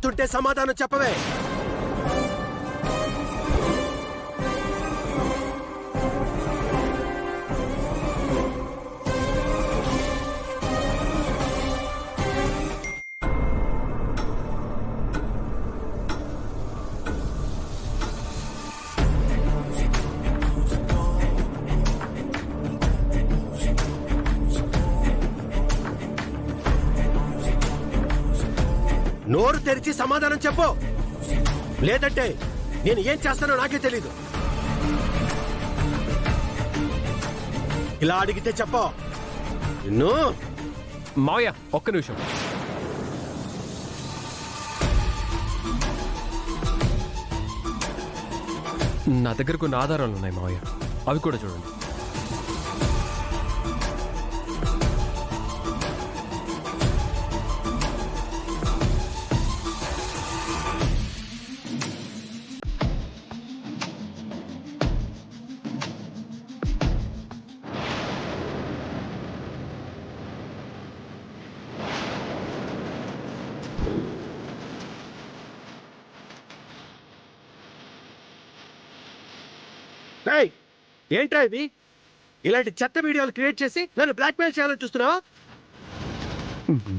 అడుగుతుంటే సమాధానం చెప్పవే. నోరు తెరిచి సమాధానం చెప్పు, లేదంటే నేను ఏం చేస్తానో నాకే తెలీదు. ఇలా అడిగితే చెప్పు. నిన్ను మావయ్య ఒక్క నిమిషం. నా దగ్గర కొన్ని ఆధారాలు ఉన్నాయి మావయ్య, అవి కూడా చూడండి. ఏంట్రా ఇది? ఇలాంటి చెత్త వీడియోలు క్రియేట్ చేసి నన్ను బ్లాక్మెయిల్ చేయాలని చూస్తున్నావా?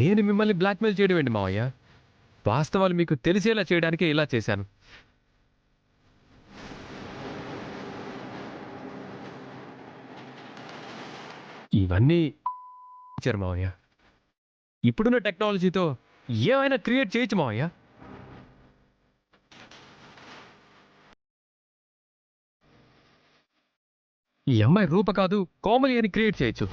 నేను మిమ్మల్ని బ్లాక్మెయిల్ చేయడం ఏంటి మావయ్య? వాస్తవాలు మీకు తెలిసేలా చేయడానికే ఇలా చేశాను. ఇవన్నీ ఇచ్చారు మావయ్య. ఇప్పుడున్న టెక్నాలజీతో ఏమైనా క్రియేట్ చేయొచ్చు మావయ్య. ఈ అమ్మాయి రూప కాదు, కోమలి అని క్రియేట్ చేయొచ్చు.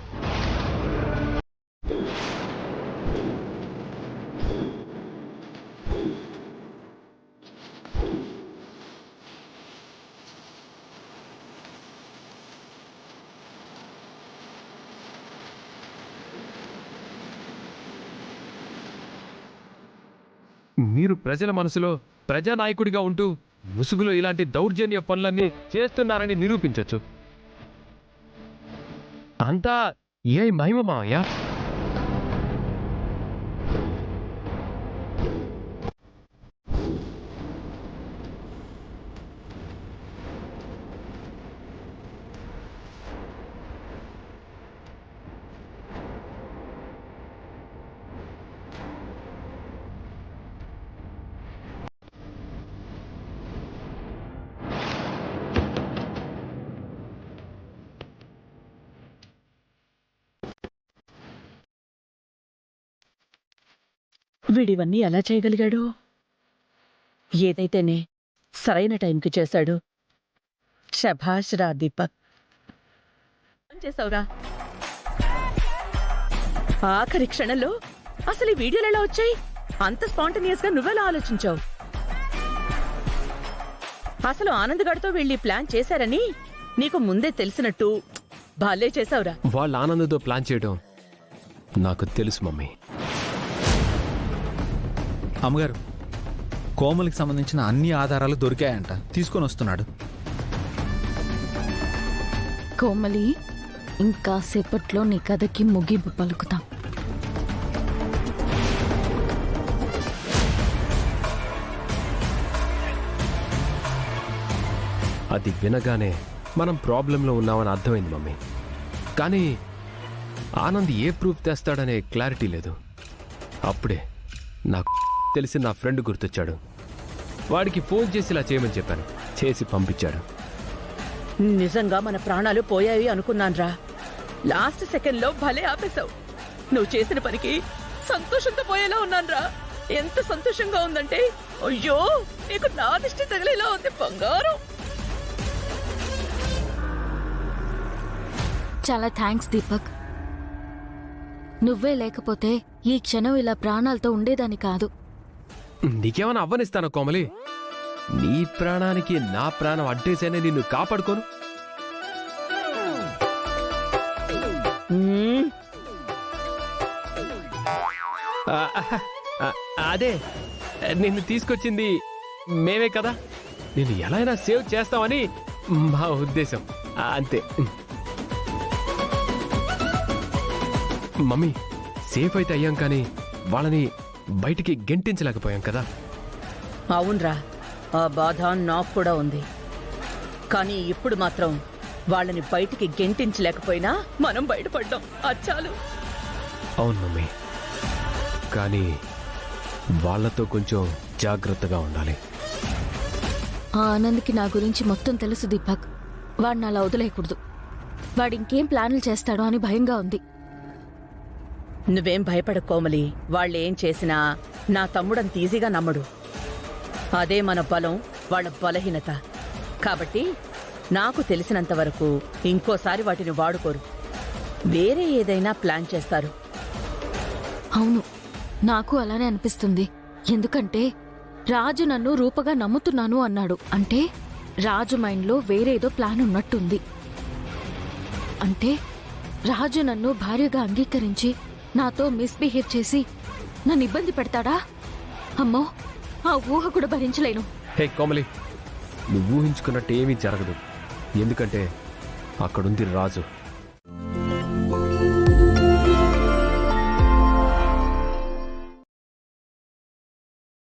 మీరు ప్రజల మనసులో ప్రజానాయకుడిగా ఉంటూ ముసుగులో ఇలాంటి దౌర్జన్య పనులన్నీ చేస్తున్నారని నిరూపించవచ్చు. అంతా ఏ మహిమ మావయ్య? వీడివన్నీ ఎలా చేయగలిగాడు? ఏదైతేనే సరైన టైంకి చేశాడు. శభాష్ రా దీపక్, చేసావురా. ఆఖరి క్షణంలో అసలు ఈ వీడియోలు ఎలా వచ్చాయి? అంత స్పాంటనియస్ గా నువ్వెలా ఆలోచించావు? అసలు ఆనంద్ గడితో వెళ్ళి ప్లాన్ చేశారని నీకు ముందే తెలిసినట్టు భలే చేసావురా. వాళ్ళ ఆనందంతో ప్లాన్ చేయడం నాకు తెలుసు మమ్మీ. అమ్మగారు, కోమలికి సంబంధించిన అన్ని ఆధారాలు దొరికాయంట, తీసుకొని వస్తున్నాడు. కోమలి, ఇంకా సేపట్లో నీ కథకి ముగింపు పలుకుతాం. అది వినగానే మనం ప్రాబ్లంలో ఉన్నామని అర్థమైంది మమ్మీ. కానీ ఆనంద్ ఏ ప్రూఫ్ తెస్తాడనే క్లారిటీ లేదు. అప్పుడే నాకు తెలిసి నా ఫ్రెండ్ గుర్తొచ్చాడు. వాడికి ఫోన్ చేసి ఇలా చేయమని చెప్పాను, చేసి పంపించాడు. నిజంగా మన ప్రాణాలు పోయాయి అనుకున్నాన్రా. లాస్ట్ సెకండ్ లో భలే ఆపేశావు. నువ్వు చేసిన పనికి సంతోషంతో పోయేలా ఉన్నాన్రా. ఎంత సంతోషంగా ఉందంటే, అయ్యో నీకు నా దిష్టి తగిలేలా ఉంది బంగారం. చాలా థ్యాంక్స్ దీపక్. నువ్వే లేకపోతే ఈ క్షణం ఇలా ప్రాణాలతో ఉండేదాన్ని కాదు. నీకేమైనా అవ్వనిస్తాను కోమలి? నీ ప్రాణానికి నా ప్రాణం అడ్డేసేనే నిన్ను కాపాడుకోను. అదే నిన్ను తీసుకొచ్చింది మేమే కదా, నిన్ను ఎలా అయినా సేవ్ చేస్తామని మా ఉద్దేశం, అంతే. మమ్మీ, సేఫ్ అయితే అయ్యాం కానీ వాళ్ళని బయటికి గెంటించలేకపోయాం కదా. అవునరా, ఆ బాధ నాకు కూడా ఉంది. కానీ ఇప్పుడు మాత్రం వాళ్ళని బయటికి గెంటించలేకపోయినా మనం బయటపడ్డాం. అచ్చాలు. అవును మమ్మీ, కానీ వాళ్ళతో కొంచెం జాగ్రత్తగా ఉండాలి. ఆ ఆనంద్కి నా గురించి మొత్తం తెలుసు దీపక్. వాడిని అలా వదిలేయకూడదు. వాడు ఇంకేం ప్లాన్లు చేస్తాడో అని భయంగా ఉంది. నువ్వేం భయపడ కోమలి. వాళ్ళేం చేసినా నా తమ్ముడంత ఈజీగా నమ్మడు. అదే మన బలం, వాళ్ళ బలహీనత. కాబట్టి నాకు తెలిసినంత వరకు ఇంకోసారి వాటిని వాడుకోరు. వేరే ఏదైనా ప్లాన్ చేస్తారు. అవును, నాకు అలానే అనిపిస్తుంది. ఎందుకంటే రాజు నన్ను రూపగా నమ్ముతున్నాను అన్నాడు. అంటే రాజు మైండ్లో వేరేదో ప్లాన్ ఉన్నట్టుంది. అంటే రాజు నన్ను భార్యగా అంగీకరించి నాతో మిస్బిహేవ్ చేసి నన్ను ఇబ్బంది పెడతాడా? అమ్మో, ఆ ఊహ కూడా భరించలేను. హే కోమలి, నువ్వు ఊహించుకున్నట్టు ఏమీ జరగదు. ఎందుకంటే అక్కడుంది రాజు.